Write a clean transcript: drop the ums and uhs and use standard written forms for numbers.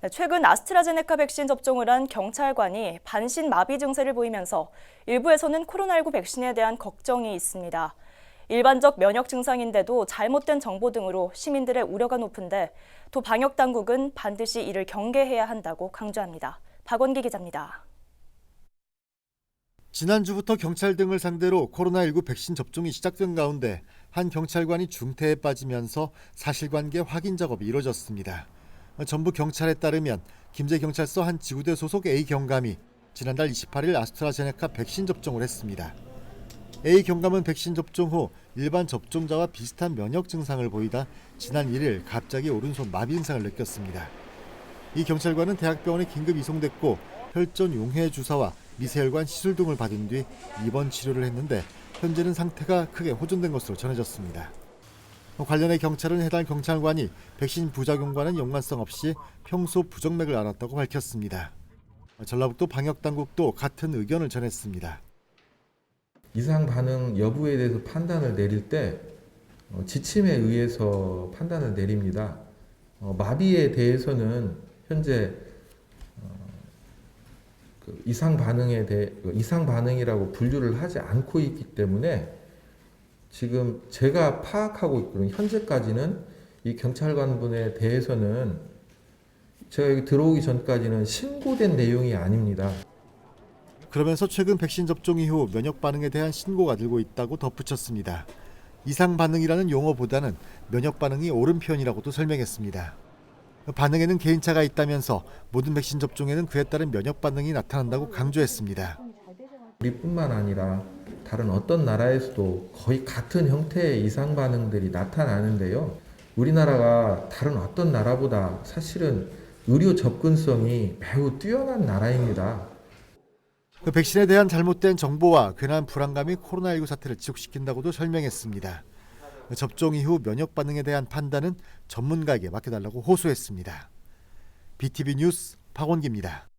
네, 최근 아스트라제네카 백신 접종을 한 경찰관이 반신마비 증세를 보이면서 일부에서는 코로나19 백신에 대한 걱정이 있습니다. 일반적 면역 증상인데도 잘못된 정보 등으로 시민들의 우려가 높은데 또 방역 당국은 반드시 이를 경계해야 한다고 강조합니다. 박원기 기자입니다. 지난주부터 경찰 등을 상대로 코로나19 백신 접종이 시작된 가운데 한 경찰관이 중태에 빠지면서 사실관계 확인 작업이 이뤄졌습니다. 전북 경찰에 따르면 김제경찰서 한 지구대 소속 A 경감이 지난달 28일 아스트라제네카 백신 접종을 했습니다. A 경감은 백신 접종 후 일반 접종자와 비슷한 면역 증상을 보이다 지난 1일 갑자기 오른손 마비 증상을 느꼈습니다. 이 경찰관은 대학병원에 긴급 이송됐고 혈전 용해 주사와 미세혈관 시술 등을 받은 뒤 입원 치료를 했는데 현재는 상태가 크게 호전된 것으로 전해졌습니다. 관련해 경찰은 해당 경찰관이 백신 부작용과는 연관성 없이 평소 부정맥을 앓았다고 밝혔습니다. 전라북도 방역당국도 같은 의견을 전했습니다. 이상 반응 여부에 대해서 판단을 내릴 때 지침에 의해서 판단을 내립니다. 마비에 대해서는 현재 이상 반응이라고 분류를 하지 않고 있기 때문에 지금 제가 파악하고 있거든요. 현재까지는 이 경찰관분에 대해서는 제가 여기 들어오기 전까지는 신고된 내용이 아닙니다. 그러면서 최근 백신 접종 이후 면역 반응에 대한 신고가 늘고 있다고 덧붙였습니다. 이상 반응이라는 용어보다는 면역 반응이 옳은 표현이라고도 설명했습니다. 반응에는 개인차가 있다면서 모든 백신 접종에는 그에 따른 면역 반응이 나타난다고 강조했습니다. 우리뿐만 아니라 다른 어떤 나라에서도 거의 같은 형태의 이상 반응들이 나타나는데요. 우리나라가 다른 어떤 나라보다 사실은 의료 접근성이 매우 뛰어난 나라입니다. 백신에 대한 잘못된 정보와 괜한 불안감이 코로나19 사태를 지속시킨다고도 설명했습니다. 접종 이후 면역 반응에 대한 판단은 전문가에게 맡겨달라고 호소했습니다. BTV 뉴스 박원기입니다.